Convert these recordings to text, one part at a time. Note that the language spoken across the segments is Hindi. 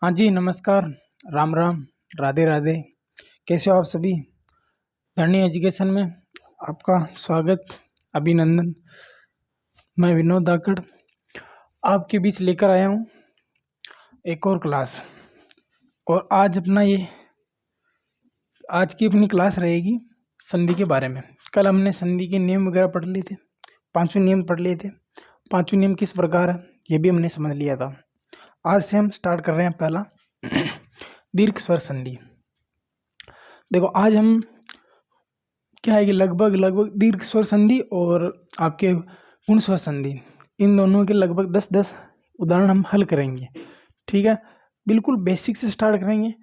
हाँ जी, नमस्कार, राम राम, राधे राधे। कैसे हो आप सभी? धरनी एजुकेशन में आपका स्वागत, अभिनंदन। मैं विनोद धाकड़ आपके बीच लेकर आया हूँ एक और क्लास। और आज की अपनी क्लास रहेगी संधि के बारे में। कल हमने संधि के नियम वगैरह पढ़ लिए थे, पांचों नियम पढ़ लिए थे। पांचों नियम किस प्रकार है ये भी हमने समझ लिया था। आज से हम स्टार्ट कर रहे हैं पहला दीर्घ स्वर संधि। देखो आज हम क्या है कि लगभग दीर्घ स्वर संधि और आपके पूर्ण स्वर संधि, इन दोनों के लगभग 10-10 उदाहरण हम हल करेंगे। ठीक है, बिल्कुल बेसिक से स्टार्ट करेंगे।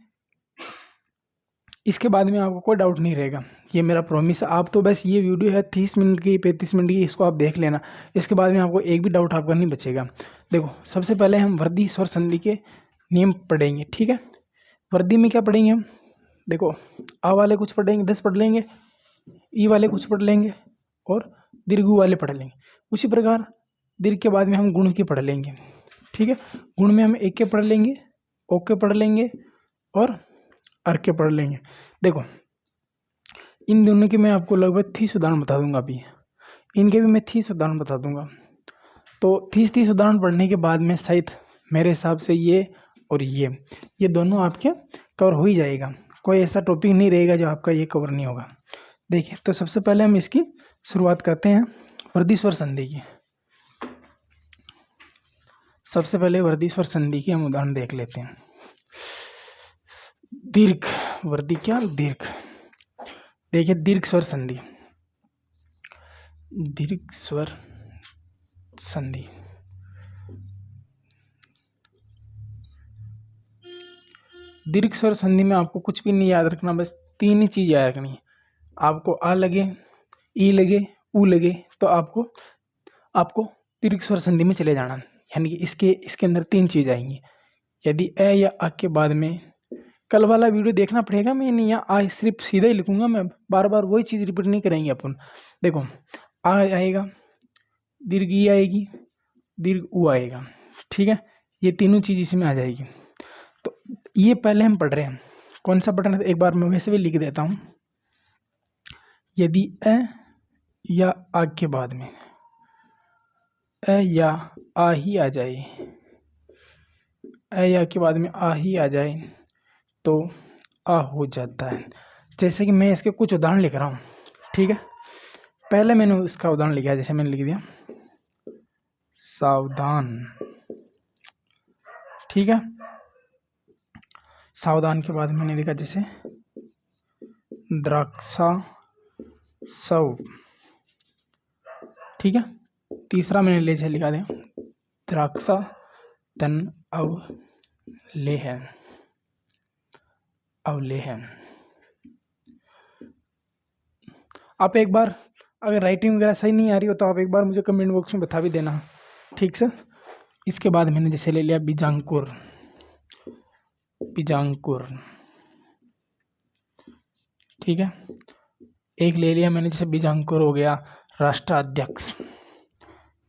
इसके बाद में आपको कोई डाउट नहीं रहेगा, ये मेरा प्रॉमिस है। आप तो बस ये वीडियो है 30 मिनट की 35 मिनट की, इसको आप देख लेना। इसके बाद में आपको एक भी डाउट आपका नहीं बचेगा। देखो सबसे पहले हम वृद्धि स्वर संधि के नियम पढ़ेंगे। ठीक है, वृद्धि में क्या पढ़ेंगे हम? देखो आ वाले कुछ पढ़ेंगे, 10 पढ़ लेंगे, ई वाले कुछ पढ़ लेंगे और दीर्घ ऊ वाले पढ़ लेंगे। उसी प्रकार दीर्घ के बाद में हम गुण के पढ़ लेंगे। ठीक है, गुण में हम एक के पढ़ लेंगे, ओ के पढ़ लेंगे और अर के पढ़ लेंगे। देखो इन दोनों के मैं आपको लगभग 30 उदाहरण बता दूंगा। अभी इनके भी मैं 30 उदाहरण बता दूंगा। तो 30 उदाहरण पढ़ने के बाद में शायद मेरे हिसाब से ये और ये दोनों आपके कवर हो ही जाएगा। कोई ऐसा टॉपिक नहीं रहेगा जो आपका ये कवर नहीं होगा। देखिए, तो सबसे पहले हम इसकी शुरुआत करते हैं वृद्धि स्वर संधि की। सबसे पहले वृद्धि स्वर संधि की हम उदाहरण देख लेते हैं। दीर्घ वृद्धि क्या दीर्घ, देखिए दीर्घ स्वर संधि, दीर्घ स्वर संधि। दीर्घ स्वर संधि में आपको कुछ भी नहीं याद रखना, बस 3 ही चीज याद रखनी है। आपको आ लगे, ई लगे, ऊ लगे तो आपको दीर्घ स्वर संधि में चले जाना। यानी कि इसके अंदर 3 चीज आएंगी। यदि अ या अ के बाद में, कल वाला वीडियो देखना पड़ेगा, मैं नहीं यहाँ आ सिर्फ सीधा ही लिखूंगा, मैं बार बार वही चीज रिपीट नहीं करेंगे अपन। देखो आ आएगा, दीर्घ ई आएगी, दीर्घ ऊ आएगा। ठीक है, ये तीनों चीज इसमें आ जाएगी। तो ये पहले हम पढ़ रहे हैं, कौन सा पढ़ना है एक बार मैं वैसे भी लिख देता हूँ। यदि अ या आ के बाद में अ या आ ही आ जाए, अ या के बाद में आ ही आ जाए तो आ हो जाता है। जैसे कि मैं इसके कुछ उदाहरण लिख रहा हूँ। ठीक है, पहले मैंने इसका उदाहरण लिखा, जैसे मैंने लिख दिया सावधान। ठीक है, सावधान के बाद मैंने लिखा जैसे द्राक्षा सव। ठीक है, तीसरा मैंने ले लिखा दिया द्राक्षा तन अवलेहन, अवलेहन। आप एक बार अगर राइटिंग वगैरह सही नहीं आ रही हो तो आप एक बार मुझे कमेंट बॉक्स में बता भी देना। ठीक से। इसके बाद मैंने जैसे ले लिया बीजांकुर, बीजांकुर। ठीक है, एक ले लिया मैंने जैसे बीजांकुर हो गया राष्ट्राध्यक्ष।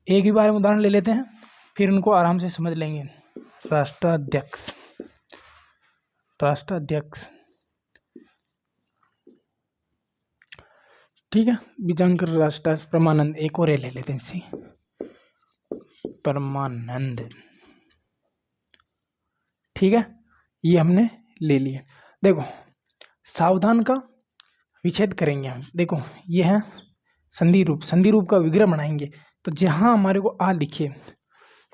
एक ही बार में उदाहरण ले लेते हैं, फिर उनको आराम से समझ लेंगे। राष्ट्राध्यक्ष, राष्ट्राध्यक्ष। ठीक है, बीजांकुर राष्ट्राध्यक्ष। परमानंद, एक और ले लेते हैं इसी, परमानंद। ठीक है, ये हमने ले लिया। देखो सावधान का विच्छेद करेंगे हम। देखो ये है संधि रूप, संधि रूप का विग्रह बनाएंगे। तो जहां हमारे को आ दिखे,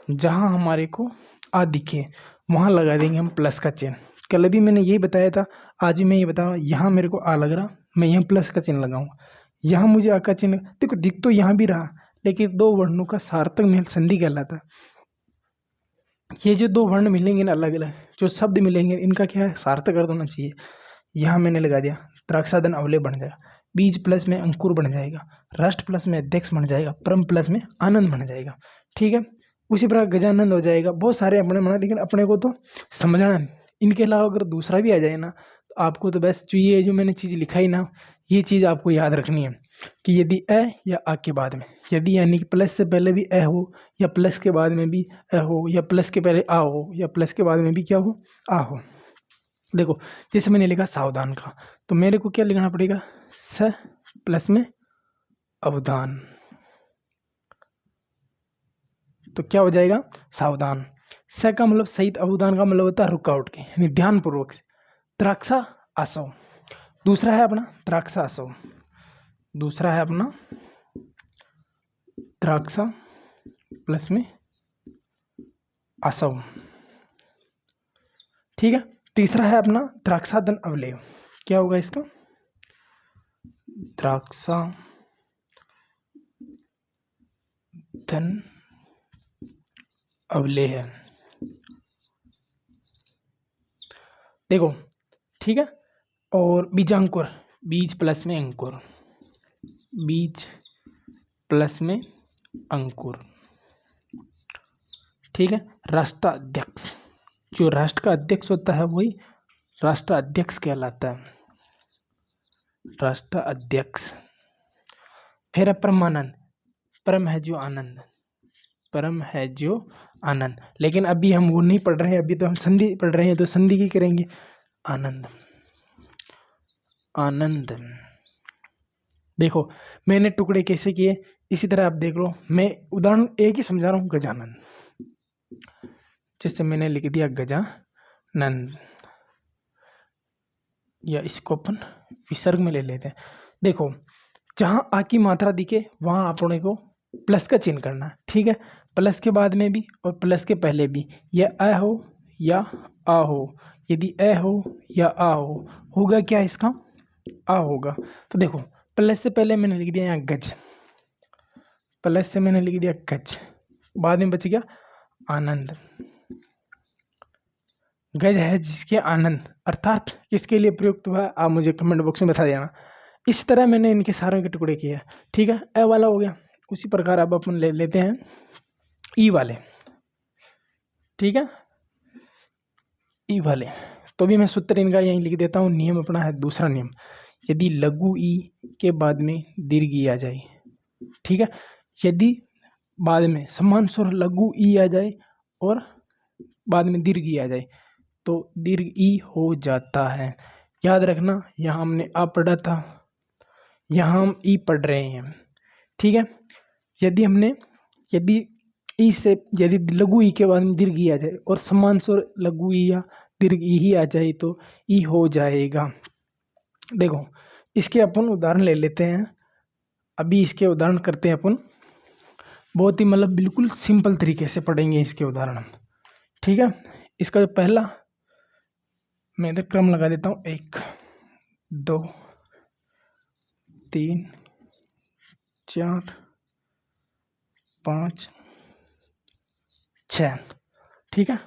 जहां हमारे को आ दिखे वहां लगा देंगे हम प्लस का चिन्ह। कल भी मैंने यही बताया था, आज भी मैं ये बता रहा हूँ। यहाँ मेरे को आ लग रहा, मैं यहाँ प्लस का चिन्ह लगाऊंगा। यहाँ मुझे आ का चिन्ह, देखो दिख तो यहाँ भी रहा, लेकिन 2 वर्णों का सार्थक मेल संधि कहलाता है। ये जो 2 वर्ण मिलेंगे ना, अलग अलग जो शब्द मिलेंगे, इनका क्या है, सार्थक अर्थ होना चाहिए। यहाँ मैंने लगा दिया द्राक्षादन अवले बन जाएगा, बीज प्लस में अंकुर बन जाएगा, राष्ट्र प्लस में अध्यक्ष बन जाएगा, परम प्लस में आनंद बन जाएगा। ठीक है, उसी प्रकार गजानंद हो जाएगा। बहुत सारे अपने बना, लेकिन अपने को तो समझना। इनके अलावा अगर दूसरा भी आ जाए ना, तो आपको तो बस चाहिए जो मैंने चीज़ लिखा ही ना, ये चीज़ आपको याद रखनी है कि यदि अ या आ के बाद में, यदि यानी कि प्लस से पहले भी अ हो या प्लस के बाद में भी अ हो या प्लस के पहले आ हो या प्लस के बाद में भी क्या हो, आ हो। देखो जैसे मैंने लिखा सावधान का, तो मेरे को क्या लिखना पड़ेगा, स प्लस में अवधान, तो क्या हो जाएगा सावधान। स का मतलब सहित, अवधान का मतलब होता है रुकावट के, यानी ध्यानपूर्वक से। द्राक्षा आसव, दूसरा है अपना द्राक्षा आसव, दूसरा है अपना द्राक्षा प्लस में आसव, ठीक है। तीसरा है अपना द्राक्षाधन अवलेव, क्या होगा इसका, द्राक्षा धन अवलेह, देखो ठीक है। और बीजांकुर, बीज प्लस में अंकुर, बीज प्लस में अंकुर, ठीक है। राष्ट्राध्यक्ष, जो राष्ट्र का अध्यक्ष होता है वही राष्ट्राध्यक्ष कहलाता है, राष्ट्राध्यक्ष। फिर है परमानंद, परम है जो आनंद, परम है जो आनंद, लेकिन अभी हम वो नहीं पढ़ रहे हैं, अभी तो हम संधि पढ़ रहे हैं, तो संधि की करेंगे, आनंद, आनंद। देखो मैंने टुकड़े कैसे किए, इसी तरह आप देख लो, मैं उदाहरण एक ही समझा रहा हूँ, गजानन, जैसे मैंने लिख दिया गजानंद, या इसको अपन विसर्ग में ले लेते हैं। देखो जहां आ की मात्रा दिखे वहां अपने को प्लस का चिन्ह करना है, ठीक है। प्लस के बाद में भी और प्लस के पहले भी, या अ हो या आ हो, यदि अ हो या आ हो, होगा क्या इसका, आ होगा। तो देखो प्लस से पहले मैंने लिख दिया यहाँ गज, प्लस से मैंने लिख दिया गज, बाद में बच गया आनंद। गज है जिसके आनंद, अर्थात किसके लिए प्रयुक्त हुआ है, आप मुझे कमेंट बॉक्स में बता देना। इस तरह मैंने इनके सारों के टुकड़े किए हैं, ठीक है। ए वाला हो गया, उसी प्रकार अब अपन ले लेते हैं ई वाले, ठीक है, ई वाले। तो भी मैं सूत्र इनका यहीं लिख देता हूँ। नियम अपना है दूसरा नियम, यदि लघु ई के बाद में दीर्घ ई आ जाए, ठीक है, यदि बाद में समान स्वर लघु ई आ जाए और बाद में दीर्घ ई आ जाए तो दीर्घ ई हो जाता है। याद रखना, यहाँ हमने आ पढ़ा था, यहाँ हम ई पढ़ रहे हैं, ठीक है। यदि ई से, यदि लघु ई के बाद में दीर्घ ई आ जाए और समान स्वर लघु ई या दीर्घ ई ही आ जाए तो ई हो जाएगा। देखो इसके अपन उदाहरण ले लेते हैं, अभी इसके उदाहरण करते हैं अपन, बहुत ही मतलब बिल्कुल सिंपल तरीके से पढ़ेंगे इसके उदाहरण, ठीक है। इसका जो पहला मैं इधर क्रम लगा देता हूँ, 1 2 3 4 5 6, ठीक है।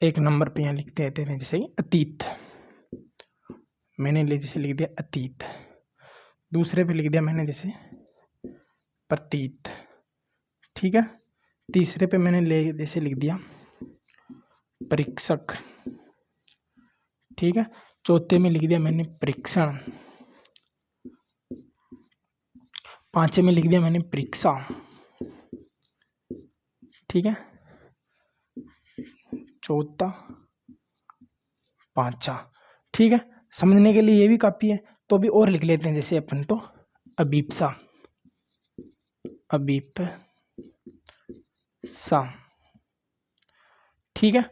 एक नंबर पे यहाँ लिखते रहते हैं, जैसे कि अतीत, मैंने जैसे लिख दिया अतीत। दूसरे पे लिख दिया मैंने जैसे प्रतीत, ठीक है। तीसरे पे मैंने जैसे लिख दिया परीक्षक, ठीक है। चौथे में लिख दिया मैंने परीक्षण, पांचवे में लिख दिया मैंने परीक्षा, ठीक है, चौथा पांचा, ठीक है। समझने के लिए ये भी काफी है, तो भी और लिख लेते हैं, जैसे अपन तो अभीप्सा, अभीप्सा, ठीक है।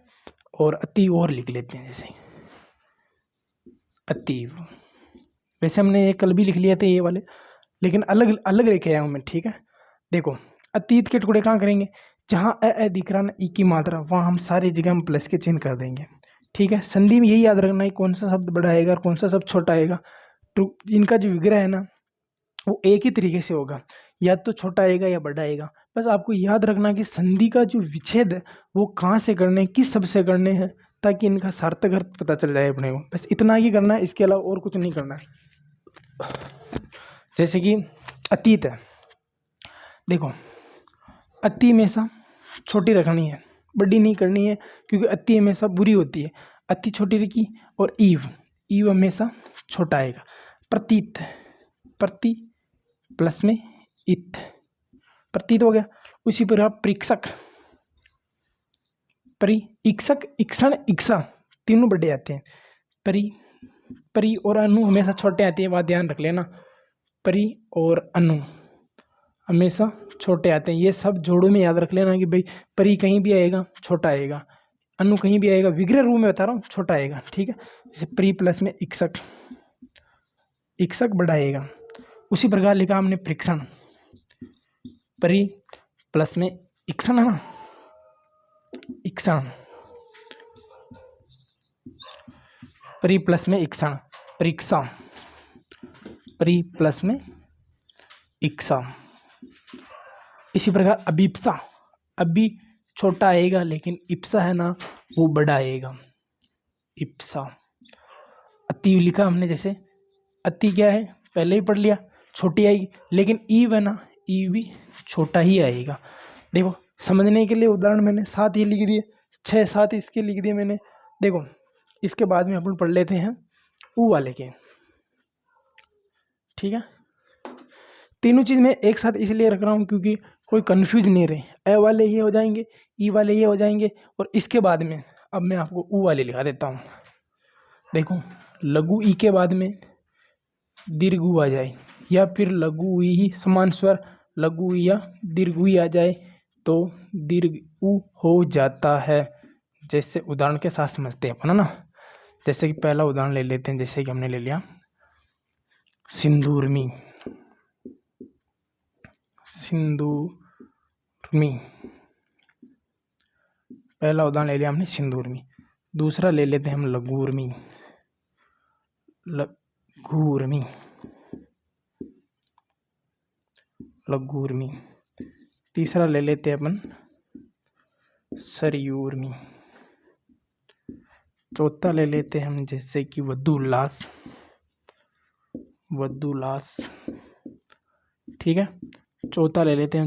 और अतीव और लिख लेते हैं, जैसे अतीव। वैसे हमने ये कल भी लिख लिए थे ये वाले, लेकिन अलग अलग लेके आया हूं मैं, ठीक है। देखो अतीत के टुकड़े कहाँ करेंगे, जहां अ दिख रहा ना ई की मात्रा, वहां हम सारी जगह हम प्लस के चिन्ह कर देंगे, ठीक है। संधि में यही याद रखना है कौन सा शब्द बड़ा आएगा और कौन सा शब्द छोटा आएगा। तो इनका जो विग्रह है ना वो एक ही तरीके से होगा, या तो छोटा आएगा या बड़ा आएगा। बस आपको याद रखना कि संधि का जो विच्छेद है वो कहाँ से करने हैं, किस शब्द से करने हैं, ताकि इनका सार्थक अर्थ पता चल जाए अपने को। बस इतना ही करना है, इसके अलावा और कुछ नहीं करना है। जैसे कि अतीत है, देखो अति हमेशा छोटी रखनी है, बड़ी नहीं करनी है, क्योंकि अति हमेशा बुरी होती है। अति छोटी रखी, और ईव हमेशा छोटा आएगा। प्रतीत, प्रति प्लस में इत, प्रतीत हो गया। उसी प्रकार परीक्षक, परि, इक्षक, इक्षण, इक्षा तीनों बड़े आते हैं। परि, परि और अनु हमेशा छोटे आते हैं, बात ध्यान रख लेना। परि और अनु हमेशा छोटे आते हैं, ये सब जोड़ों में याद रख लेना कि भाई परि कहीं भी आएगा छोटा आएगा, अनु कहीं भी आएगा, विग्रह रूप में बता रहा हूँ छोटा आएगा, ठीक है। जैसे परि प्लस में इक्षक, इक्षक बड़ा आएगा। उसी प्रकार लिखा हमने परीक्षण, परि प्लस में इक्षण है ना, इक्षण, परि प्लस में इक्षण, परीक्षा, परि प्लस में इक्षा। इसी प्रकार अभिप्सा, अभी छोटा आएगा लेकिन इप्सा है ना वो बड़ा आएगा, इप्सा। अति लिखा हमने, जैसे अति क्या है पहले ही पढ़ लिया, छोटी आएगी, लेकिन ईव है ना, ई भी छोटा ही आएगा। देखो समझने के लिए उदाहरण मैंने 7 ये लिख दिए, 6-7 इसके लिख दिए मैंने। देखो इसके बाद में अपन पढ़ लेते हैं ऊ वाले के, ठीक है। तीनों चीज़ मैं एक साथ इसलिए रख रहा हूँ क्योंकि कोई कंफ्यूज नहीं रहे। ए वाले ये हो जाएंगे, ई वाले ये हो जाएंगे, और इसके बाद में अब मैं आपको ऊ वाले लिखा देता हूँ। देखो लघु ई के बाद में दीर्घ ऊ आ जाए, या फिर लघु ई ही समान स्वर लघु ई या दीर्घ ई आ जाए तो दीर्घ ऊ हो जाता है। जैसे उदाहरण के साथ समझते हैं अपन, है ना। जैसे कि पहला उदाहरण ले लेते हैं, जैसे कि हमने ले लिया सिंदूरमी, सिंदूरमी, पहला उदाहरण ले लिया हमने सिंदूरमी। दूसरा ले लेते हैं हम लगूरमी, लगूरमी, लगूरमी। तीसरा ले लेते हैं अपन सरयूरमी। चौथा ले लेते हैं हम जैसे कि वधुल्लास, वधुल्लास, ठीक है। चौथा ले लेते हैं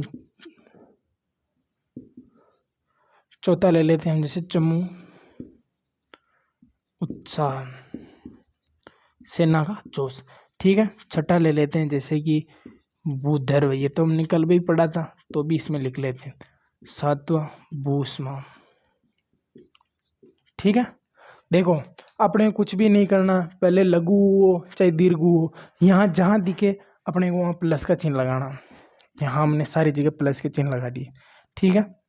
हम जैसे चमू उत्साह, सेना का जोश, ठीक है। छठा ले लेते हैं जैसे कि भूधर्व, ये तो हमने कल भी पढ़ा था तो भी इसमें लिख लेते हैं। सातवां भूष्मा, ठीक है। देखो अपने कुछ भी नहीं करना, पहले लघु हो चाहे दीर्घ हो, यहाँ जहाँ दिखे अपने को वहाँ प्लस का चिन्ह लगाना। यहाँ हमने सारी जगह प्लस के चिन्ह लगा दिए, ठीक है।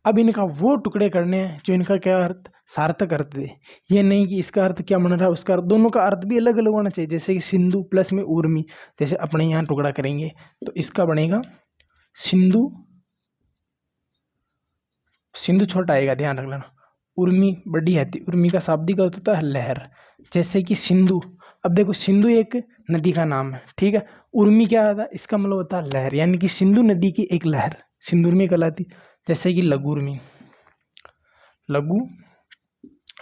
अब इनका वो टुकड़े करने हैं जो इनका क्या अर्थ सार्थक अर्थ दे। ये नहीं कि इसका अर्थ क्या बन रहा है उसका अर्थ, दोनों का अर्थ भी अलग अलग होना चाहिए। जैसे कि सिंधु प्लस में उर्मी, जैसे अपने यहाँ टुकड़ा करेंगे तो इसका बनेगा सिंधु, सिंधु छोटा आएगा ध्यान रख लेना, उर्मी बड़ी आती, उर्मी का शाब्दिक अर्थ होता है लहर। जैसे कि सिंधु, अब देखो सिंधु एक नदी का नाम है, ठीक है। उर्मी क्या होता है, इसका मतलब होता है लहर, यानी कि सिंधु नदी की एक लहर सिंदूरमी कहलाती। जैसे कि लगूरमी, लघु,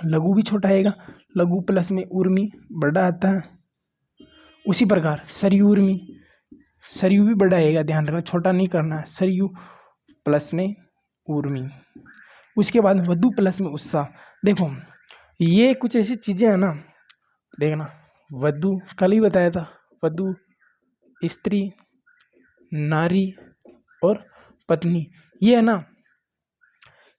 लघु भी छोटा आएगा, लघु प्लस में उर्मी बड़ा आता है। उसी प्रकार सरयूर्मी, सरयू भी बड़ा आएगा ध्यान रखना, छोटा नहीं करना है, सरयू प्लस में उर्मी। उसके बाद वधु प्लस में उत्साह। देखो ये कुछ ऐसी चीज़ें हैं ना, देखना वधु कल ही बताया था, वधु स्त्री, नारी और पत्नी, ये है ना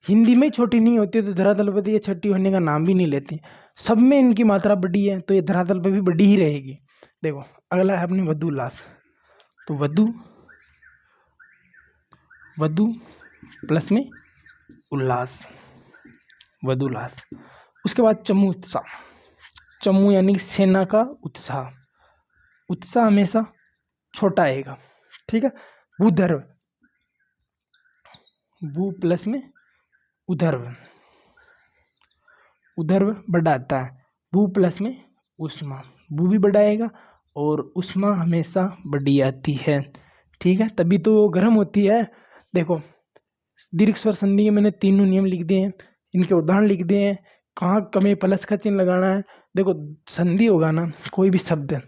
हिंदी में छोटी नहीं होती तो धरातल पर ये छठी होने का नाम भी नहीं लेती। सब में इनकी मात्रा बड़ी है तो ये धरातल पर भी बड़ी ही रहेगी। देखो अगला है अपनी वधुल्लास, तो वधु, वधु प्लस में उल्लास, वधुल्लास। उसके बाद चमू उत्साह, चमू यानी सेना का उत्साह, उत्साह हमेशा छोटा आएगा, ठीक है। भूधर्व, भू प्लस में उधर्व, उधर्व बड़ा आता है। भू प्लस में उष्मा, भू भी बड़ा आएगा और उष्मा हमेशा बड़ी आती है, ठीक है, तभी तो वो गर्म होती है। देखो दीर्घ स्वर संधि के मैंने तीनों नियम लिख दिए हैं, इनके उदाहरण लिख दिए हैं, कहाँ कमे प्लस का चिन्ह लगाना है। देखो संधि होगा ना कोई भी शब्द,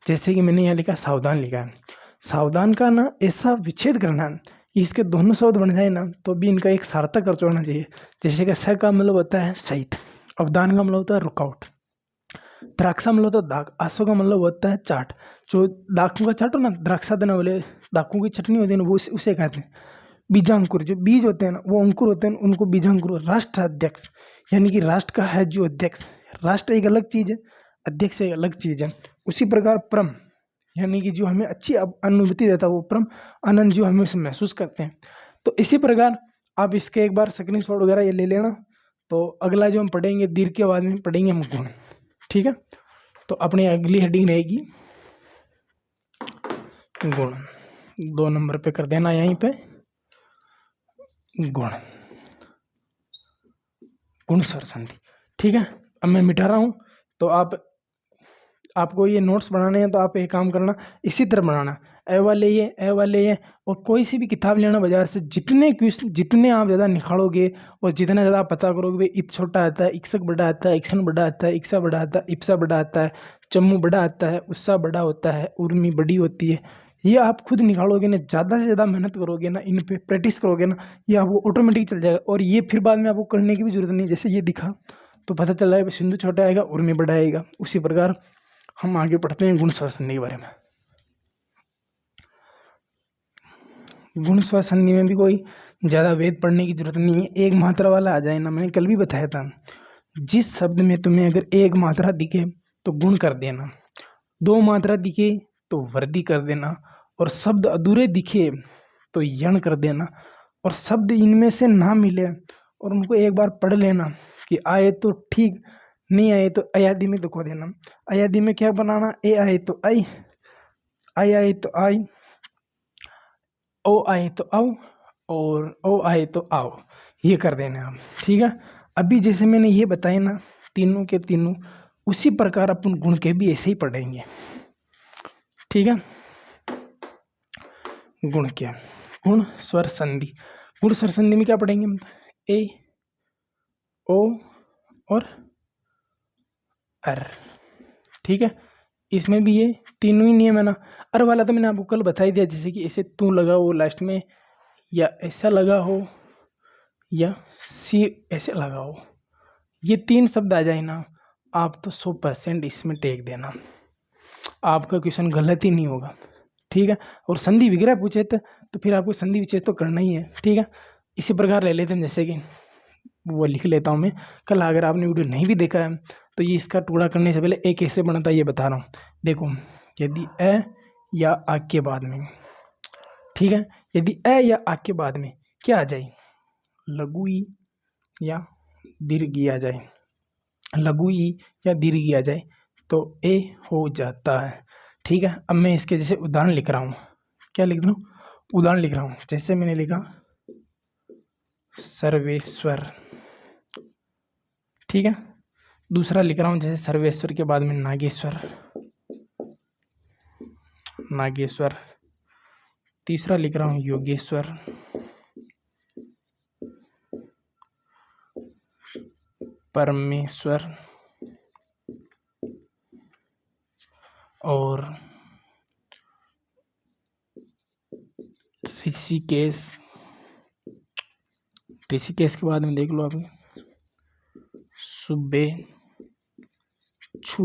जैसे कि मैंने यहाँ लिखा सावधान लिखा है, सावधान का ना ऐसा विच्छेद करना है कि इसके दोनों शब्द बन जाए ना तो भी इनका एक सार्थक अर्थ होना चाहिए। जैसे कि स का मतलब होता है सहित, अवधान का मतलब होता है रुकावट, द्राक्षा मतलब होता है दाग, आसो का मतलब होता है चाट। जो दाखों का चाट हो ना, द्राक्षा देने वाले दाखों की चटनी होती है ना, वो उसे कहते हैं। बीजांकुर, जो बीज होते हैं ना, वो अंकुर होते हैं, उनको बीजांकुर। राष्ट्र अध्यक्ष यानी कि राष्ट्र का है जो अध्यक्ष, राष्ट्र एक अलग चीज है, अध्यक्ष एक अलग चीज है। उसी प्रकार परम यानी कि जो हमें अच्छी अनुभूति देता है, वो परम आनंद जो हमें उसे महसूस करते हैं। तो इसी प्रकार आप इसके एक बार स्क्रीनशॉट वगैरह ये ले लेना। तो अगला जो हम पढ़ेंगे दीर्घ के बाद में पढ़ेंगे हम गुण, ठीक है। तो अपनी अगली हेडिंग रहेगी गुण, 2 नंबर पे कर देना यहीं पे गुण, गुण स्वर संधि, ठीक है। अब मैं मिटा रहा हूँ, तो आपको ये नोट्स बनाने हैं, तो आप एक काम करना, इसी तरह बनाना, ए वाले ये, और कोई सी भी किताब लेना बाजार से, जितने आप ज़्यादा निखारोगे और जितना ज़्यादा पता करोगे भाई इत छोटा आता है, इक्सक बड़ा आता है, इक्सन बड़ा आता है, इक्सा बड़ा आता है, इप्सा बड़ा आता है, चम्मू बड़ा आता है, उत्सा बड़ा होता है, उर्मी बड़ी होती है, ये आप खुद निकालोगे ना, ज़्यादा से ज़्यादा मेहनत करोगे ना, इन पे प्रैक्टिस करोगे ना, ये आपको ऑटोमेटिक चल जाएगा। और ये फिर बाद में आपको करने की भी जरूरत नहीं, जैसे ये दिखा तो पता चल जाएगा सिंधु छोटा आएगा, उर्मी बड़ा आएगा। उसी प्रकार हम आगे पढ़ते हैं गुण स्वर संधि के बारे में। गुण स्वर संधि में भी कोई ज़्यादा वेद पढ़ने की जरूरत नहीं है, एक मात्रा वाला आ जाए ना, मैंने कल भी बताया था, जिस शब्द में तुम्हें अगर एक मात्रा दिखे तो गुण कर देना, 2 मात्रा दिखे तो वृद्धि कर देना, और शब्द अधूरे दिखे तो यण कर देना, और शब्द इनमें से ना मिले और उनको एक बार पढ़ लेना कि आए तो ठीक, नहीं आए तो अयादि में दुखो देना। अयादि में क्या बनाना, ए आए तो आई, आए तो आई, ओ आए तो आओ, और ओ आए तो आओ, ये कर देना आप, ठीक है। अभी जैसे मैंने ये बताया ना तीनों के तीनों, उसी प्रकार अपन गुण के भी ऐसे ही पढ़ेंगे, ठीक है। गुण क्या, गुण स्वर संधि, गुण स्वर संधि में क्या पढ़ेंगे हम, ए, ओ और अर, ठीक है। इसमें भी ये तीनों ही नियम है ना। अर वाला तो मैंने आपको कल बता ही दिया, जैसे कि ऐसे तू लगा हो लास्ट में, या ऐसा लगा हो, या सी ऐसे लगा हो, ये 3 शब्द आ जाए ना, आप तो 100% इसमें टेक देना, आपका क्वेश्चन गलत ही नहीं होगा, ठीक है। और संधि विग्रह पूछे तो फिर आपको संधि विच्छेद तो करना ही है, ठीक है। इसी प्रकार ले लेते हैं, जैसे कि वो लिख लेता हूँ मैं, कल अगर आपने वीडियो नहीं भी देखा है तो ये इसका टुकड़ा करने से पहले एक कैसे बनता है ये बता रहा हूँ। देखो, यदि अ या आ के बाद में, ठीक है, यदि अ या आ के बाद में क्या आ जाए, लघु ई या दीर्घ ई आ जाए, लघु ई या दीर्घ ई आ जाए तो ए हो जाता है, ठीक है। अब मैं इसके जैसे उदाहरण लिख रहा हूँ, क्या लिख रहा हूँ, उदाहरण लिख रहा हूँ। जैसे मैंने लिखा सर्वेश्वर, ठीक है। दूसरा लिख रहा हूँ जैसे सर्वेश्वर के बाद में नागेश्वर, नागेश्वर। तीसरा लिख रहा हूँ योगेश्वर, परमेश्वर, और ऋषिकेश। ऋषिकेश के बाद में देख लो आप सुबे, छू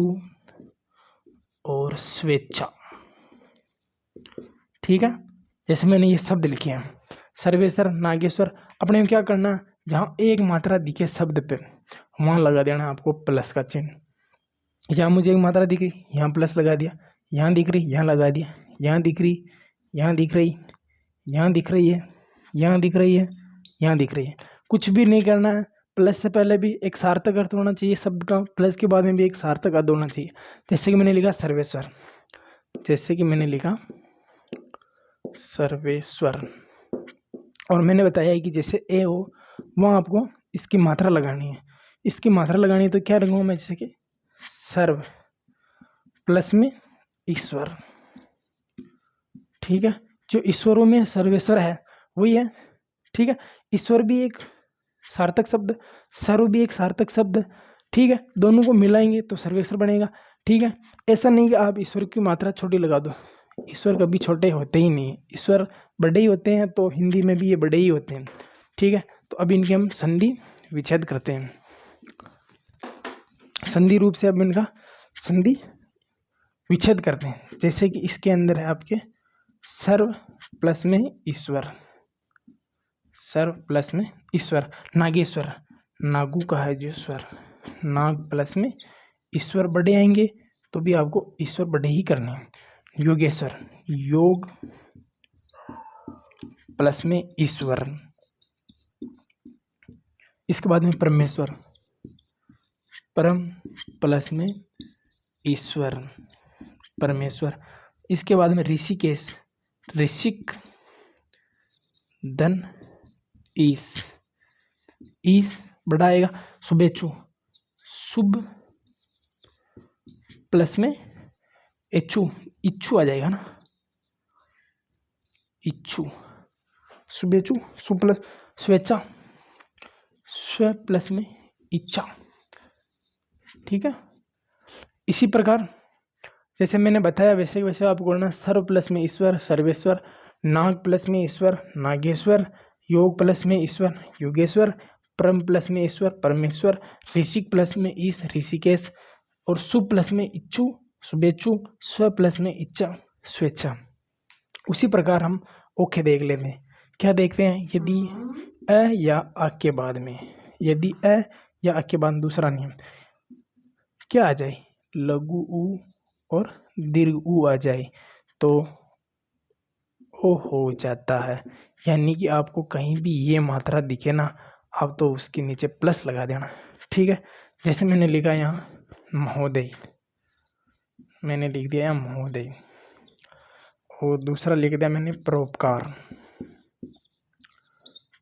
और स्वेच्छा, ठीक है। जैसे मैंने ये शब्द लिखे हैं सर्वेश्वर, नागेश्वर, अपने में क्या करना, जहाँ एक मात्रा दिखे शब्द पे वहाँ लगा देना आपको प्लस का चिन्ह। यहाँ मुझे एक मात्रा दिख रही, यहाँ प्लस लगा दिया, यहाँ दिख रही, यहाँ लगा दिया, यहाँ दिख रही, यहाँ दिख रही, यहाँ दिख रही है, यहाँ दिख रही है, यहाँ दिख रही है। कुछ भी नहीं करना है, प्लस से पहले भी एक सार्थक अर्थ होना चाहिए शब्द का, प्लस के बाद में भी एक सार्थक अर्थ होना चाहिए। जैसे कि मैंने लिखा सर्वेश्वर, जैसे कि मैंने लिखा सर्वेश्वर, और मैंने बताया है कि जैसे ए हो वहाँ आपको इसकी मात्रा लगानी है, इसकी मात्रा लगानी है तो क्या लगाऊँ मैं, जैसे कि सर्व प्लस में ईश्वर, ठीक है। जो ईश्वरों में सर्वेश्वर है वही है, ठीक है। ईश्वर भी एक सार्थक शब्द, सर्व भी एक सार्थक शब्द, ठीक है। दोनों को मिलाएंगे तो सर्वेश्वर बनेगा, ठीक है। ऐसा नहीं कि आप ईश्वर की मात्रा छोटी लगा दो, ईश्वर कभी छोटे होते ही नहीं, ईश्वर बड़े ही होते हैं, तो हिंदी में भी ये बड़े ही होते हैं, ठीक है। तो अब इनके हम संधि विच्छेद करते हैं, संधि रूप से अब इनका संधि विच्छेद करते हैं। जैसे कि इसके अंदर है आपके सर्व प्लस में ईश्वर, सर्व प्लस में ईश्वर, नागेश्वर, नागू का है जो स्वर, नाग प्लस में ईश्वर बड़े आएंगे तो भी आपको ईश्वर बड़े ही करने हैं। योगेश्वर, योग प्लस में ईश्वर। इसके बाद में परमेश्वर, परम प्लस में ईश्वर, परमेश्वर। इसके बाद में ऋषिकेश, ऋषिक धन ईश, ईश बड़ा आएगा। शुभेच्छु, शुभ प्लस में इच्छु, इच्छु आ जाएगा ना, इच्छु, शुभेच्छु, शु प्लस स्वेच्छा, स्व प्लस में इच्छा। ठीक है, इसी प्रकार जैसे मैंने बताया वैसे वैसे आपको करना। सर्व प्लस में ईश्वर, सर्वेश्वर, नाग प्लस में ईश्वर, नागेश्वर, योग प्लस में ईश्वर, योगेश्वर, परम प्लस में ईश्वर, परमेश्वर, ऋषिक प्लस में ईश, ऋषिकेश, और सु प्लस में इच्छु, शुभेच्छु, स्व प्लस में इच्छा, स्वेच्छा। उसी प्रकार हम ओखे देख लेते हैं। क्या देखते हैं? यदि अ या आ के बाद में, यदि अ या आ के बाद दूसरा नियम क्या आ जाए, लघु उ और दीर्घ उ आ जाए तो ओ हो जाता है। यानी कि आपको कहीं भी ये मात्रा दिखे ना, आप तो उसके नीचे प्लस लगा देना। ठीक है, जैसे मैंने लिखा यहाँ महोदय, मैंने लिख दिया यहाँ महोदय, और दूसरा लिख दिया मैंने परोपकार,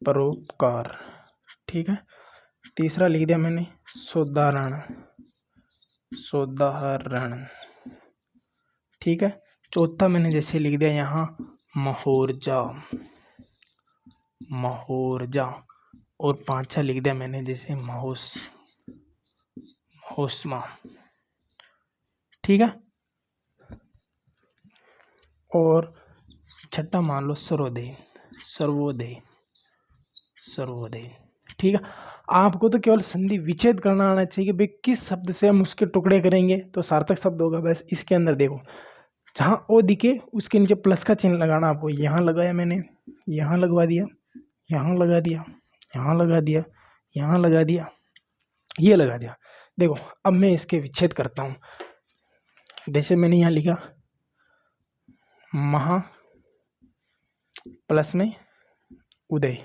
परोपकार। ठीक है, तीसरा लिख दिया मैंने सोदाहरण, सोदाहरण। ठीक है, चौथा मैंने जैसे लिख दिया यहाँ महोर्जा, महोर्जा, और पांचवा लिख दिया मैंने जैसे महोस, महोस्मा। ठीक है, और छठा मान लो सर्वोदय, सर्वोदय, सर्वोदय। ठीक है, आपको तो केवल संधि विच्छेद करना आना चाहिए कि भाई किस शब्द से हम उसके टुकड़े करेंगे तो सार्थक शब्द होगा। बस इसके अंदर देखो, जहाँ ओ दिखे उसके नीचे प्लस का चिन्ह लगाना। आपको यहाँ लगाया मैंने, यहाँ लगवा दिया, यहाँ लगा दिया, यहाँ लगा दिया, यहाँ लगा दिया, ये लगा दिया। देखो अब मैं इसके विच्छेद करता हूँ। जैसे मैंने यहाँ लिखा महा प्लस में उदय।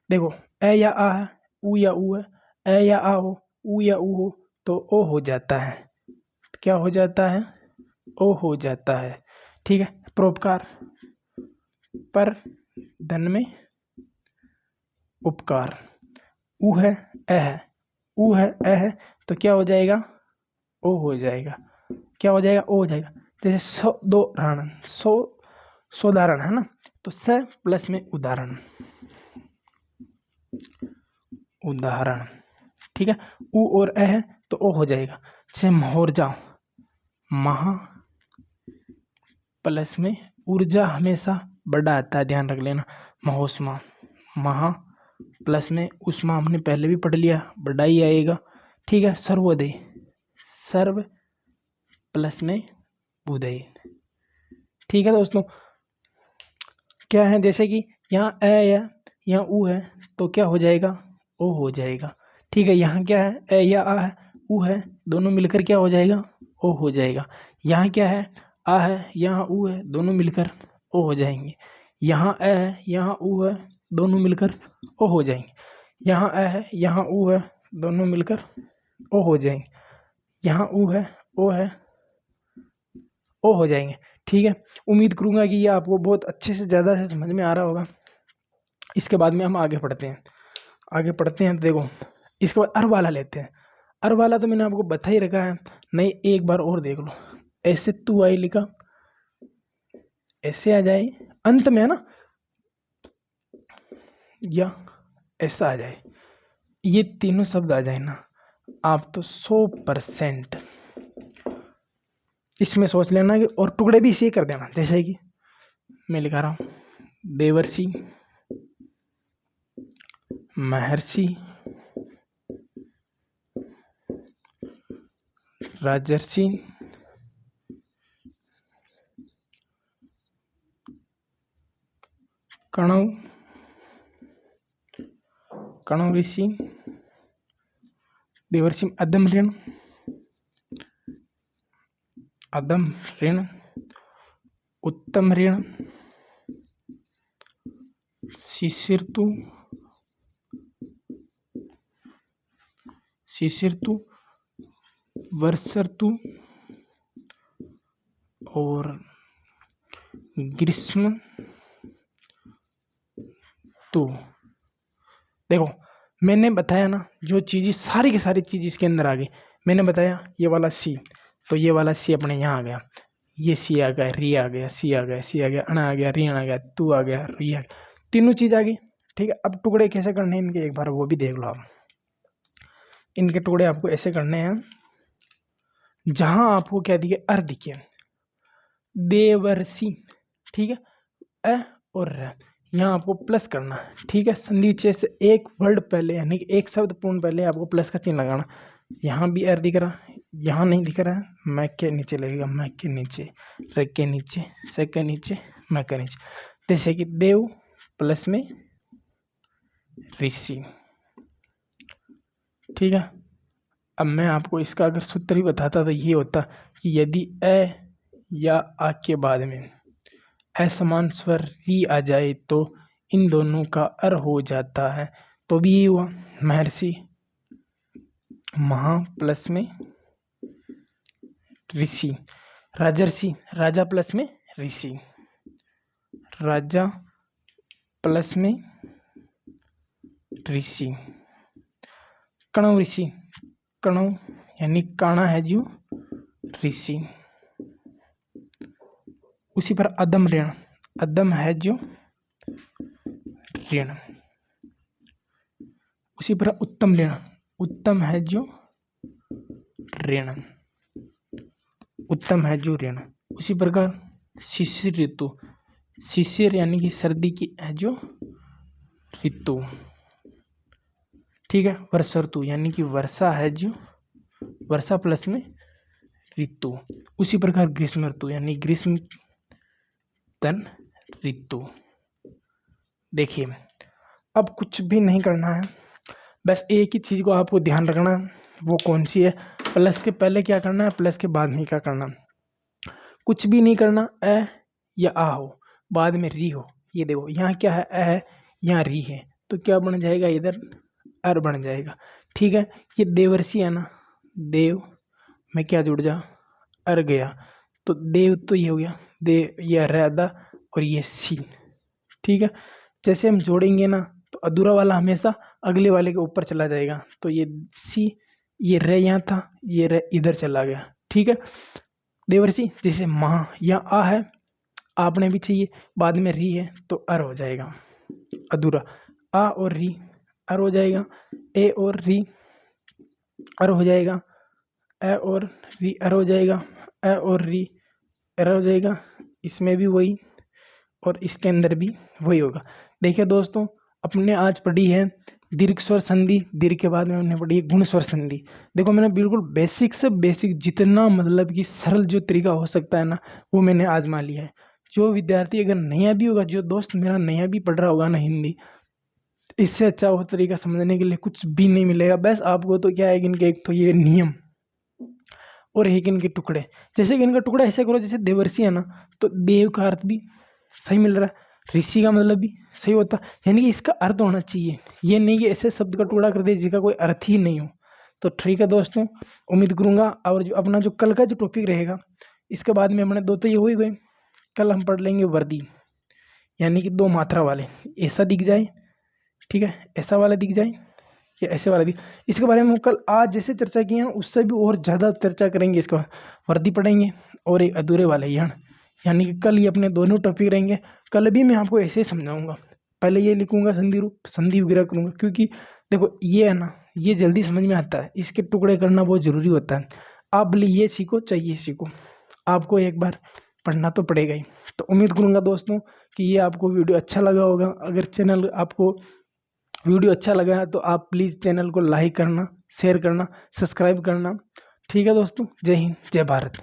देखो अ या आ है, उ या उ है, अ या आ हो, उ या उ हो तो ओ हो जाता है। क्या हो जाता है? ओ हो जाता है। ठीक है, परोपकार, पर धन में उपकार, उ है अ है, उ है अ है तो क्या हो जाएगा? ओ हो जाएगा। क्या हो जाएगा? ओ हो जाएगा। जैसे सो दो रण, सो सोदाहरण है ना, तो स प्लस में उदाहरण, उदाहरण। ठीक है, उ और अ है तो ओ हो जाएगा। जैसे महोर्जा, महा प्लस में ऊर्जा हमेशा बड़ा आता है, ध्यान रख लेना। महोस्मा, महा प्लस में उष्मा हमने पहले भी पढ़ लिया, बड़ा ही आएगा। ठीक है, सर्वोदय, सर्व प्लस में उदय। ठीक है दोस्तों, क्या है जैसे कि यहाँ अ या यहाँ उ है तो क्या हो जाएगा? ओ हो जाएगा। ठीक है, यहाँ क्या है? अ या आ है, उ है, दोनों मिलकर क्या हो जाएगा? ओ हो जाएगा। यहाँ क्या है? आ है, यहाँ उ है, दोनों मिलकर ओ हो जाएंगे। यहाँ अ है, यहाँ उ है, दोनों मिलकर ओ हो जाएंगे। यहाँ अ है, यहाँ उ है, दोनों मिलकर ओ हो जाएंगे। यहाँ उ है, ओ है, ओ हो जाएंगे। ठीक है, उम्मीद करूंगा कि ये आपको बहुत अच्छे से ज़्यादा से समझ में आ रहा होगा। इसके बाद में हम आगे पढ़ते हैं, आगे पढ़ते हैं तो देखो इसके बाद अर वाला लेते हैं। अर वाला तो मैंने आपको बता ही रखा है, नहीं एक बार और देख लो। ऐसे तू आई लिखा, ऐसे आ जाए अंत में है ना, या ऐसा आ जाए, ये तीनों शब्द आ जाए ना, आप तो 100% इसमें सोच लेना कि, और टुकड़े भी इसे कर देना। जैसे कि मैं लिखा रहा हूँ देवर्षि, महर्षि, राजर्षि, कणव, कणव ऋषि, देवर्षि अदम ऋण, अदम ऋण, उत्तम ऋण, शिशिरतु, शिशिरतु, वर्षर्तु और ग्रीष्म तो देखो मैंने बताया ना, जो चीज़ सारी की सारी चीज़ इसके अंदर आ गई। मैंने बताया ये वाला सी, तो ये वाला सी अपने यहाँ आ गया, ये सी आ गया, री आ गया, सी आ गया, सी आ गया, अण आ गया, री आ गया, तू आ गया, री आ गया, तीनों चीज़ आ गई। ठीक है, अब टुकड़े कैसे करने हैं इनके एक बार वो भी देख लो आप। इनके टुकड़े आपको ऐसे करने हैं, जहां आपको क्या दिखे, अर दिखे, देवर्षि, ठीक है, अ और र, यहाँ आपको प्लस करना। ठीक है, संधि विच्छेद से एक वर्ड पहले यानी कि एक शब्द पूर्ण पहले आपको प्लस का चिन्ह लगाना। यहाँ भी अर दिख रहा, यहाँ नहीं दिख रहा है, मैं के नीचे लगेगा, मैं के नीचे, र के नीचे, से के नीचे, मैं के नीचे। जैसे कि देव प्लस में ऋषि। ठीक है, अब मैं आपको इसका अगर सूत्र ही बताता तो ये होता कि यदि अ या आ के बाद में असमान स्वर री आ जाए तो इन दोनों का अर हो जाता है। तो भी ये हुआ, महर्षि, महा प्लस में ऋषि, राजर्षि, राजा प्लस में ऋषि, राजा प्लस में ऋषि, कणव ऋषि, कणव यानी काणा है जो ऋषि। उसी पर अदम ऋण, अदम है जो ऋण। उसी पर उत्तम ऋण, उत्तम है जो ऋण, उत्तम है जो ऋण। उसी प्रकार शिशिर ऋतु, शिशिर यानी कि सर्दी की है जो ऋतु। ठीक है, वर्षा ऋतु यानी कि वर्षा है जो, वर्षा प्लस में ऋतु। उसी प्रकार ग्रीष्म ऋतु यानी ग्रीष्म तन ऋतु। देखिए अब कुछ भी नहीं करना है, बस एक ही चीज़ को आपको ध्यान रखना है, वो कौन सी है, प्लस के पहले क्या करना है, प्लस के बाद में क्या करना। कुछ भी नहीं करना, अ या आ हो, बाद में री हो। ये देखो यहाँ क्या है, अ है, यहाँ री है, तो क्या बन जाएगा, इधर अर बन जाएगा। ठीक है, ये देवर्षि है ना, देव में क्या जुड़ जा, अर गया, तो देव तो ये हो गया, देव, ये राधा और ये सी। ठीक है, जैसे हम जोड़ेंगे ना तो अधूरा वाला हमेशा अगले वाले के ऊपर चला जाएगा, तो ये सी, ये र यहाँ था, ये र इधर चला गया। ठीक है, देवर्षि जैसे महा, यहाँ आ है, आपने भी चाहिए, बाद में री है तो अर हो जाएगा, अधूरा, आ और री अर हो जाएगा, ए और री अर हो जाएगा, ए और री अर हो जाएगा, ए और री अर हो जाएगा, इसमें भी वही और इसके अंदर भी वही होगा। देखिए दोस्तों, अपने आज पढ़ी है दीर्घ स्वर संधि, दीर्घ के बाद में हमने पढ़ी है गुण स्वर संधि। देखो मैंने बिल्कुल बेसिक से बेसिक जितना मतलब कि सरल जो तरीका हो सकता है ना, वो मैंने आजमा लिया है। जो विद्यार्थी अगर नया भी होगा, जो दोस्त मेरा नया भी पढ़ रहा होगा ना हिंदी, इससे अच्छा वो तरीका समझने के लिए कुछ भी नहीं मिलेगा। बस आपको तो क्या है कि इनके एक तो ये नियम और एक इनके टुकड़े, जैसे कि इनका टुकड़ा ऐसे करो, जैसे देवर्षि है ना, तो देव का अर्थ भी सही मिल रहा है, ऋषि का मतलब भी सही होता, यानी कि इसका अर्थ होना चाहिए, ये नहीं कि ऐसे शब्द का टुकड़ा कर दे जिसका कोई अर्थ ही नहीं हो। तो ठीक है दोस्तों, उम्मीद करूंगा। और जो अपना जो कल का जो टॉपिक रहेगा, इसके बाद में हमने दो तो ये हो ही गए, कल हम पढ़ लेंगे वर्दी, यानी कि दो मात्रा वाले, ऐसा दिख जाए, ठीक है, ऐसा वाला दिख जाए या ऐसे वाला दिख, इसके बारे में हम कल आज जैसे चर्चा की है उससे भी और ज़्यादा चर्चा करेंगे। इसका वर्दी पढ़ेंगे और एक अधूरे वाले यान, यानी कि कल ये अपने दोनों टॉपिक रहेंगे। कल भी मैं आपको ऐसे ही समझाऊंगा, पहले ये लिखूंगा संधि रूप, संधि वगैरह करूंगा, क्योंकि देखो ये है ना, ये जल्दी समझ में आता है, इसके टुकड़े करना बहुत ज़रूरी होता है। आप भले ये सीखो चाहे ये सीखो, आपको एक बार पढ़ना तो पड़ेगा ही। तो उम्मीद करूंगा दोस्तों कि ये आपको वीडियो अच्छा लगा होगा। अगर चैनल आपको वीडियो अच्छा लगा है तो आप प्लीज़ चैनल को लाइक करना, शेयर करना, सब्सक्राइब करना। ठीक है दोस्तों, जय हिंद, जय भारत।